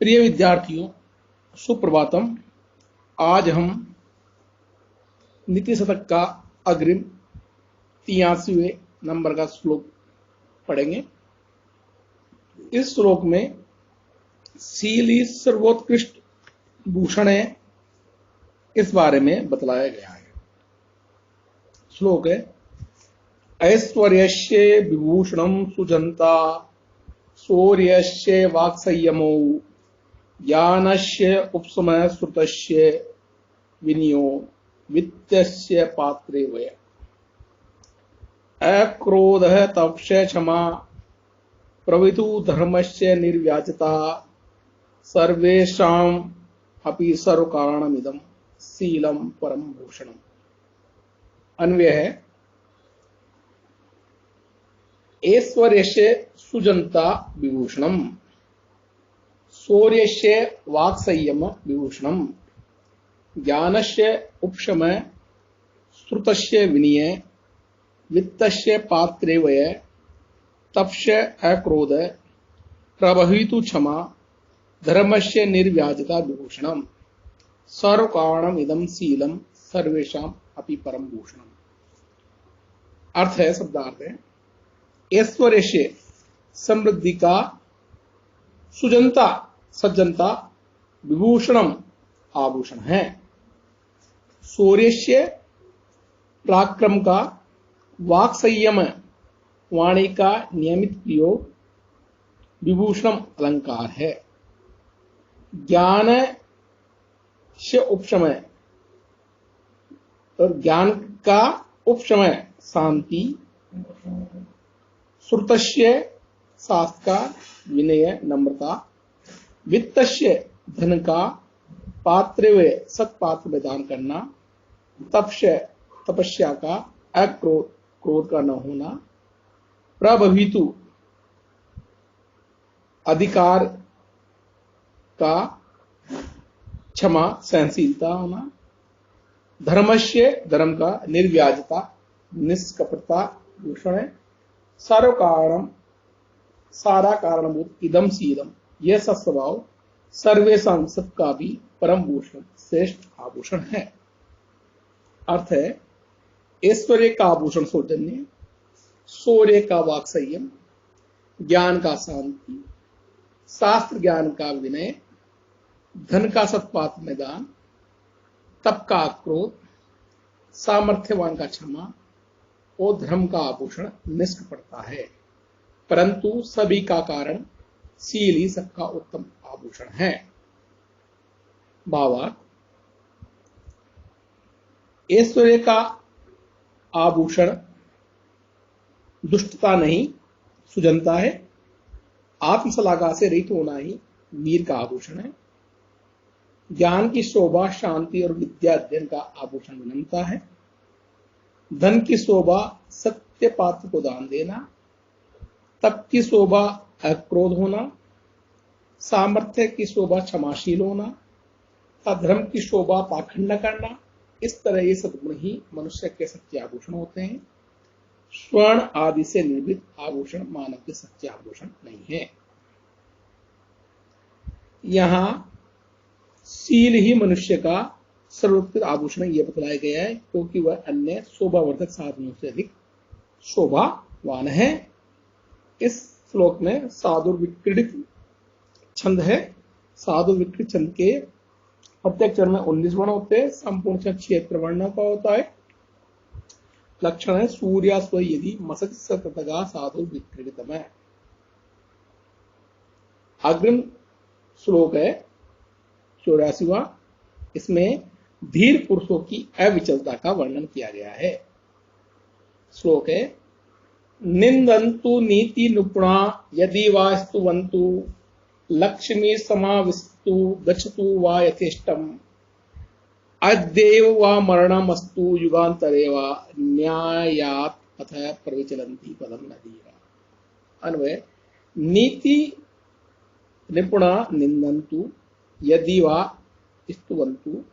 प्रिय विद्यार्थियों, सुप्रभातम। आज हम नीति शतक का अग्रिम 83वें नंबर का श्लोक पढ़ेंगे। इस श्लोक में शील ही सर्वोत्कृष्ट भूषण है, इस बारे में बतलाया गया है। श्लोक है, ऐश्वर्यस्य विभूषणं सुजन्ता शौर्यस्य वाक्संयमो ज्ञानस्य उपशमः श्रुतस्य विनयो वित्तस्य पात्रे वय। अक्रोधः तपस्य क्षमा प्रभृतु धर्मस्य निर्व्याजता सर्वेषाम् अपि सर्वकारणमिदं शीलं परम भूषणम्। अन्वय है, ऐश्वर्यस्य सुजन्ता विभूषणम् शौर्यस्य वाक्संयम विभूषणम् ज्ञानस्य उपशमः श्रुतस्य विनय वित्तस्य पात्रे वय तपस्य अक्रोध प्रभवितु क्षमा धर्मस्य निर्व्याजता विभूषणम् सर्वकारणम् इदं शीलं सर्वेषाम् अपि परम भूषणम्। अर्थ है, शब्दार्थ है, ऐश्वर्य से समृद्धि का, सुजनता सज्जनता, विभूषणम आभूषण है। शौर्य से पराक्रम का, वाक संयम वाणी का नियमित प्रयोग विभूषणम अलंकार है। ज्ञान से उपशमय और ज्ञान का उपशमय शांति, श्रुतस्य शास्त्र का विनय नम्रता, वित्तस्य धन का, पात्र व सत्पात्र में दान करना, तपस्या का, अक्रोध क्रोध का न होना, प्रभवितु अधिकार का, क्षमा सहनशीलता होना, धर्मस्य धर्म का, निर्व्याजता निष्कपटता भूषण है। सर्व कारणम सारा कारणभूत इदम शीलम यह सत्स्वभाव सर्वेशा सबका भी परम भूषण श्रेष्ठ आभूषण है। अर्थ है, ऐश्वर्य का आभूषण सौजन्य, शौर्य का वाक संयम, ज्ञान का शांति, शास्त्र ज्ञान का विनय, धन का सत्पात्र में दान, तप का क्रोध, सामर्थ्यवान का क्षमा और धर्म का आभूषण निष्कपटता है। परंतु सभी का कारण शील ही सबका उत्तम आभूषण है। भावार्थ, ऐश्वर्य का आभूषण दुष्टता नहीं, सुजनता है। आत्मशलाघा से रहित होना ही वीर का आभूषण है। ज्ञान की शोभा शांति और विद्या अध्ययन का आभूषण विनम्रता है। धन की शोभा सत्य पात्र को दान देना, तप की शोभा अक्रोध होना, सामर्थ्य की शोभा क्षमाशील होना तथा धर्म की शोभा पाखंड न करना। इस तरह ये सद्गुण ही मनुष्य के सच्चे आभूषण होते हैं। स्वर्ण आदि से निर्मित आभूषण मानव के सच्चे आभूषण नहीं है। यहां शील ही मनुष्य का सर्वोत्कृष्ट आभूषण यह बतलाया गया है, क्योंकि वह अन्य शोभावर्धक साधनों से अधिक शोभावान है। इस श्लोक में साधु विक्रीडित छंद है। साधु विक्रीडित छंद के प्रत्येक चरण में 19 वर्ण होते हैं। संपूर्ण छंद 76 वर्णों का होता है। लक्षण है, सूर्या स्व यदि मसक सततगा साधु विक्रीडितम है। अग्रिम श्लोक है 84वां। इसमें धीर पुरुषों की अविचलता का वर्णन किया गया है। श्लोक है, निंदन्तु नीति निपुणा यदि वा स्तुवन्तु लक्ष्मी समाविस्तु गच्छतु वा यथेष्टम अद्यैव वा मरणमस्तु युगान्तरे वा न्यायात् अथ प्रविचलन्ति पदम नदीरा। अन्वय, नीति निपुणा निंदन्तु यदि वा स्तुवन्तु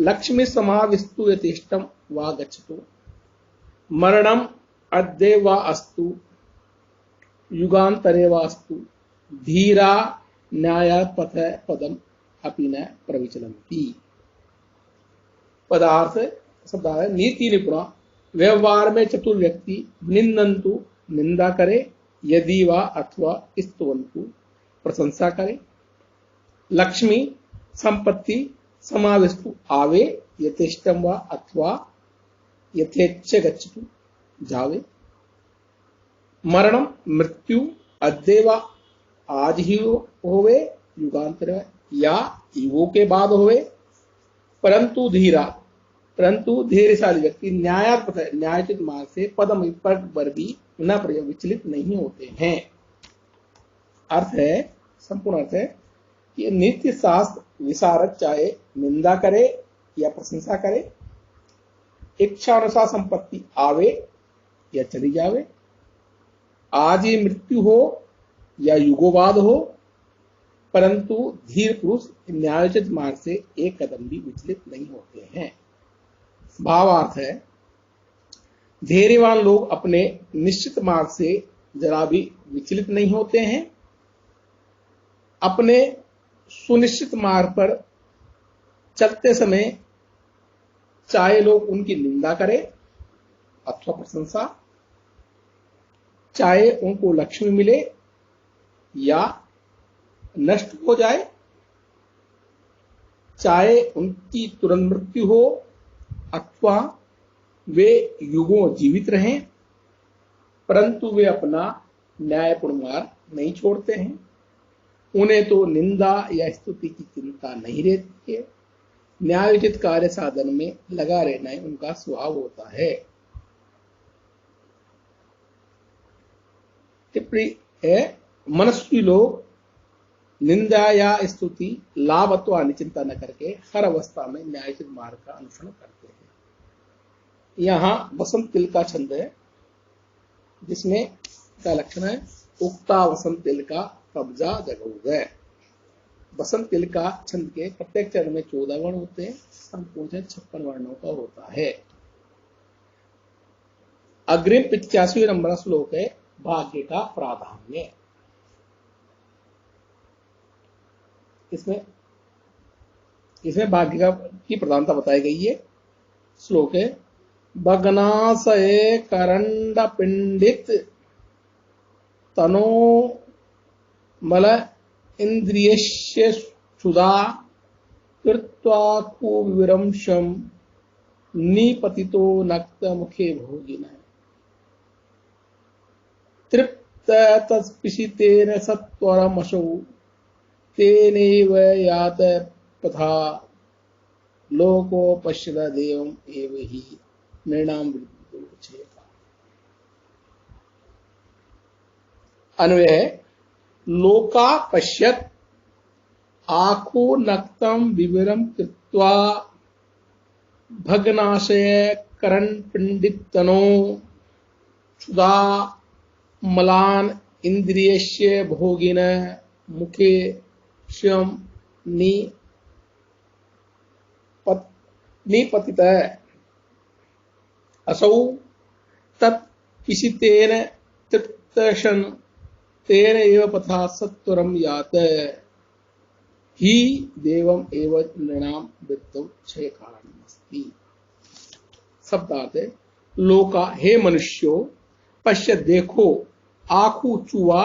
लक्ष्मी समाविस्तु यथेष्टम वा गच्छतु मरणम अद्यैव वा अस्तु युगान्तरे वा अस्तु धीरा न्यायात् पथ पदम अपि न प्रविचलन्ति। पदार्थ शब्द है नीति निपुण, व्यवहार में चतुर व्यक्ति निंदन्तु निंदा करे, यदि वा अथवा स्तुवन्तु प्रशंसा करे, लक्ष्मी संपत्ति समाविष्टु आवे, यथेष्टम वा अथवा यथेच्छ गच्छतु जावे, मरणम मृत्यु अद्य वा आज ही होवे युगांतर या युगों के बाद होवे, परंतु धैर्यशाली व्यक्ति न्यायोचित मार्ग से पदम पर भी न विचलित नहीं होते हैं। अर्थ है, संपूर्ण अर्थ है कि नित्य शास्त्र विशारद चाहे निंदा करे या प्रशंसा करे, इच्छा अनुसार संपत्ति आवे या चली जावे, आज ही मृत्यु हो या युगों बाद हो, परंतु धीर पुरुष न्यायोचित मार्ग से एक कदम भी विचलित नहीं होते हैं। भावार्थ है, धैर्यवान लोग अपने निश्चित मार्ग से जरा भी विचलित नहीं होते हैं। अपने सुनिश्चित मार्ग पर चलते समय चाहे लोग उनकी निंदा करें अथवा प्रशंसा, चाहे उनको लक्ष्मी मिले या नष्ट हो जाए, चाहे उनकी तुरंत मृत्यु हो अथवा वे युगों जीवित रहें, परंतु वे अपना न्यायपूर्ण मार्ग नहीं छोड़ते हैं। उन्हें तो निंदा या स्तुति की चिंता नहीं रहती है। न्यायोचित कार्य साधन में लगा रहना ही उनका स्वभाव होता है। टिप्पणी है, मनस्वी लोग निंदा या स्तुति, लाभ अथवा अनिचिंता न करके हर अवस्था में न्यायोचित मार्ग का अनुसरण करते हैं। यहां बसंत तिल का छंद है, जिसमें क्या लक्षण है, उक्ता वसंत तिल का कब्जा जगऊ गए। बसंत तिल का छंद के प्रत्येक चरण में 14 वर्ण होते हैं, संपूर्ण 56 वर्णों का होता है। अग्रिम 85वें नंबर श्लोक है भाग्य का प्राधान्य। इसमें भाग्य की प्रधानता बताई गई है। श्लोक है, भग्नाशय करंड पिंडित तनो मल इंद्रियस्य क्षुधा कृत्वा कुविरंशम निपतितो नक्त मुखे भोगिन तृप्त तत्पिशितेन सत्वरमशौ तेनैव यात पथा लोको पश्यत देवम एव हि नृणाम विद्युच्छेद। अन्वय है, लोका पश्यत आखो नक्तम विवरम कृत्वा भग्नाशय करण पिंडित तनो क्षुधा मलान इंद्रियस्य भोगिन मुखे श्यम निपतित असौ तत्पिशितेन तृप्तशन तेन एव पथा सत्वरम यात ही देवम एव नृणाम वृत्तौ क्षय कारणमस्ति। शब्दार्थ है, लोका हे मनुष्यो, पश्य देखो, आखु चुआ,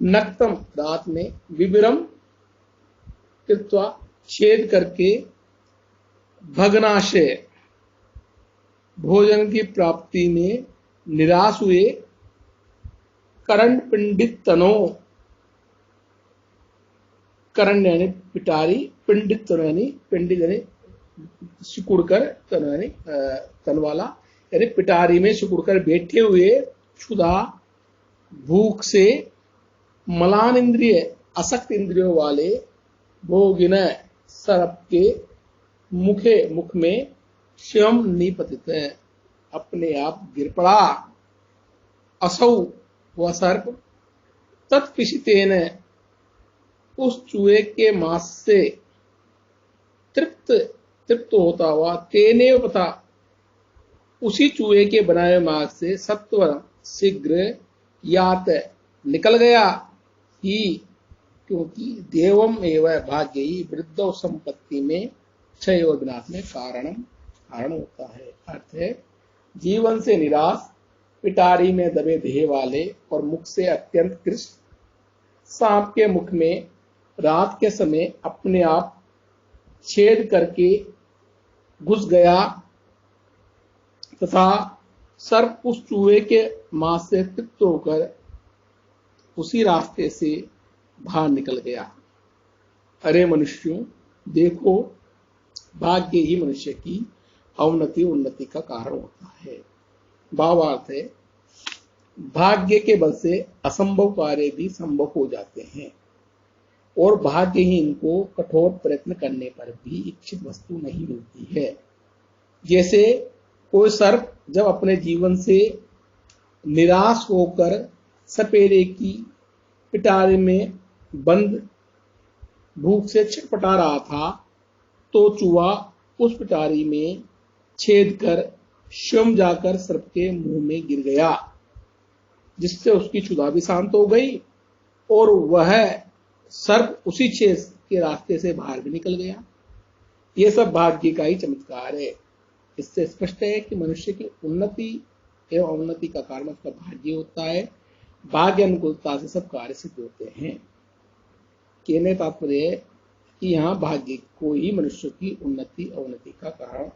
नक्तम रात में, विविरम कृत्वा छेद करके, भग्नाशय भोजन की प्राप्ति में निराश हुए, करण पिंडित तनो, करण यानी पिटारी, पिंडित तनो यानी पिंडित यानी सिकुड़कर, तनो यानी तन वाला, यानी पिटारी में सिकुड़कर बैठे हुए, क्षुधा भूख से, मलान इंद्रिय असक्त इंद्रियों वाले, भोगिन सर्प के, मुखे मुख में, श्यम निपतित अपने आप गिर पड़ा, असौ वह सर्प, तत्पिशितेन उस चूहे के मांस से तृप्त होता हुआ, तेने पता उसी चूहे के बनाए मार्ग से, सत्वर शीघ्र यात निकल गया, ही क्योंकि देवम एवं भाग्य ही वृद्धो संपत्ति में क्षय और विनाश में कारण होता है। अर्थ है, जीवन से निराश, पिटारी में दबे देह वाले और मुख से अत्यंत कृष्ण सांप के मुख में रात के समय अपने आप छेद करके घुस गया तथा सर्प उस चूहे के मांस से तृप्त होकर उसी रास्ते से बाहर निकल गया। अरे मनुष्यों, देखो, भाग्य ही मनुष्य की अवनति उन्नति का कारण होता है। भावार्थ है, भाग्य के बल से असंभव कार्य भी संभव हो जाते हैं और भाग्य ही इनको कठोर प्रयत्न करने पर भी इच्छित वस्तु नहीं मिलती है। जैसे कोई सर्प जब अपने जीवन से निराश होकर सपेरे की पिटारे में बंद भूख से छटपटा रहा था, तो चूहा उस पिटारी में छेद कर स्वयं जाकर सर्प के मुंह में गिर गया, जिससे उसकी क्षुधा भी शांत हो गई और वह सर्प उसी छेद के रास्ते से बाहर भी निकल गया। यह सब भाग्य का ही चमत्कार है। इससे स्पष्ट है कि मनुष्य की उन्नति एवं अवनति का कारण उसका भाग्य होता है। भाग्य अनुकूलता से सब कार्य सिद्ध होते हैं। कहने तात्पर्य है कि यहाँ भाग्य को ही मनुष्य की उन्नति अवनति का कारण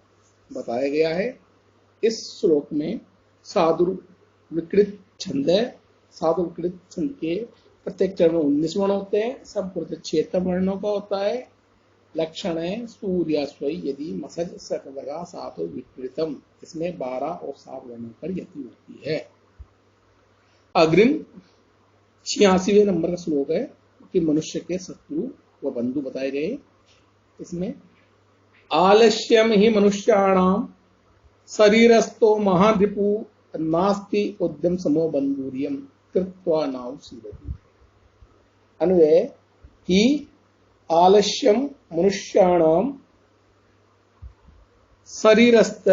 बताया गया है। इस श्लोक में साधु विकृत छंद है। साधु विकृत छंद के प्रत्येक चरण में 19 वर्ण होते हैं। सब कुछ 76 वर्णों का होता है। लक्षण है सूर्याश्वई यदि मसज सकदगा साधु विकृतम। इसमें 12 और 7 वर्णों पर यति होती है। अग्रिम 86वें नंबर का श्लोक है कि मनुष्य के शत्रु व बंधु बताए गए। इसमें आलस्यम ही मनुष्याणाम शरीरस्थो महाद्रिपु नास्ति उद्यम समो बंधुरियम कृत्वा नाउ सीवति। अन्वय कि आलस्यम मनुष्याणाम शरीरस्थ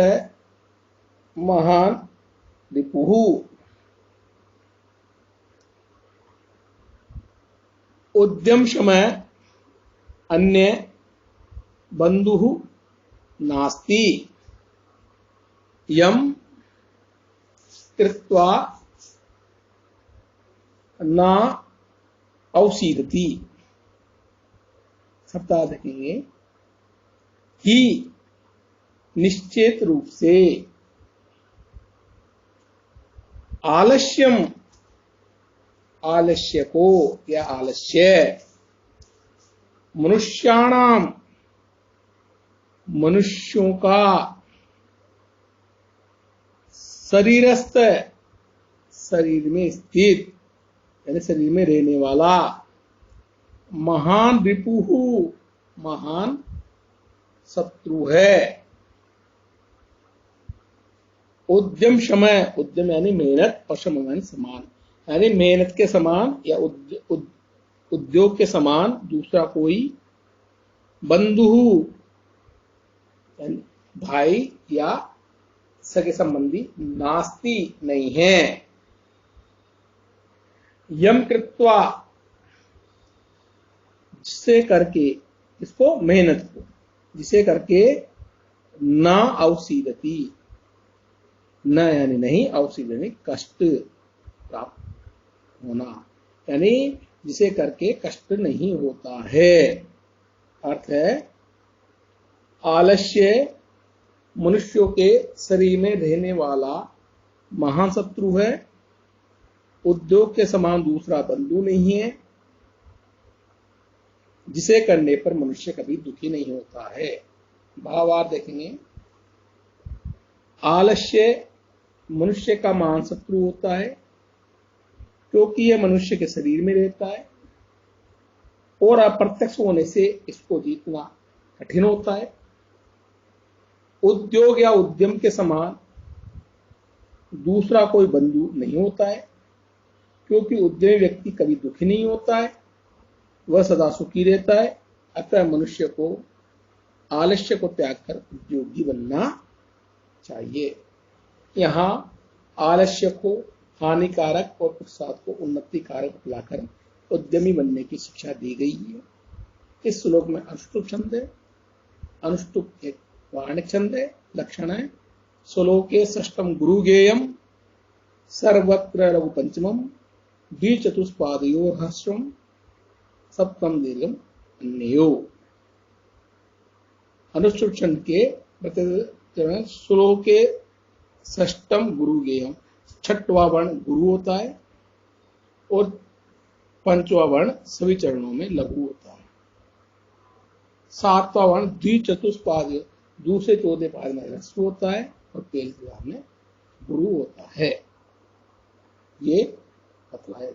महान रिपुः उद्यम समय अन्य बंधु नास्ति यम कृत्वा न औसीदति। सप्ताह देखेंगे ही निश्चित रूप से आलस्यम आलस्य को या आलस्य मनुष्याणाम मनुष्यों का शरीरस्थ शरीर में स्थित यानी शरीर में रहने वाला महान रिपुहु महान शत्रु है। उद्यम समय उद्यम यानी मेहनत और श्रम यानी समान यानी मेहनत के समान या उद्योग के समान दूसरा कोई बंधु यानी भाई या सगे संबंधी नास्ति नहीं है। यम कृत्वा जिसे करके इसको मेहनत को जिसे करके न औसीदति न यानी नहीं औसीदति कष्ट प्राप्त होना यानी जिसे करके कष्ट नहीं होता है। अर्थ है आलस्य मनुष्यों के शरीर में रहने वाला महान शत्रु है। उद्योग के समान दूसरा बंधु नहीं है जिसे करने पर मनुष्य कभी दुखी नहीं होता है। भावार्थ देखेंगे आलस्य मनुष्य का महान शत्रु होता है क्योंकि यह मनुष्य के शरीर में रहता है और अप्रत्यक्ष होने से इसको जीतना कठिन होता है। उद्योग या उद्यम के समान दूसरा कोई बंधु नहीं होता है क्योंकि उद्यमी व्यक्ति कभी दुखी नहीं होता है, वह सदा सुखी रहता है। अतः मनुष्य को आलस्य को त्याग कर उद्योगी बनना चाहिए। यहाँ आलस्य को हानिकारक और प्रसाद को उन्नति कारक लाकर उद्यमी बनने की शिक्षा दी गई है। इस श्लोक में अनुष्टुप छंद है। अनुष्टुप एक वार्णिक छंद है, लक्षण है। श्लोके षष्ठम गुरु गेयम सर्वत्र लघु पंचमम द्विचतुष्पादयोर ह्रस्वम सप्तम दीर्घम अन्यो। अनुष्टुप छंद के श्लोके षष्ठम गुरु गेयम, छठवां वर्ण गुरु होता है और पंचवां वर्ण सभी चरणों में लघु होता है। सातवां वर्ण द्विचतुष्पाद, दूसरे चौथे पाद में ह्रस्व होता है और पहले पाद में गुरु होता है। ये बतलाया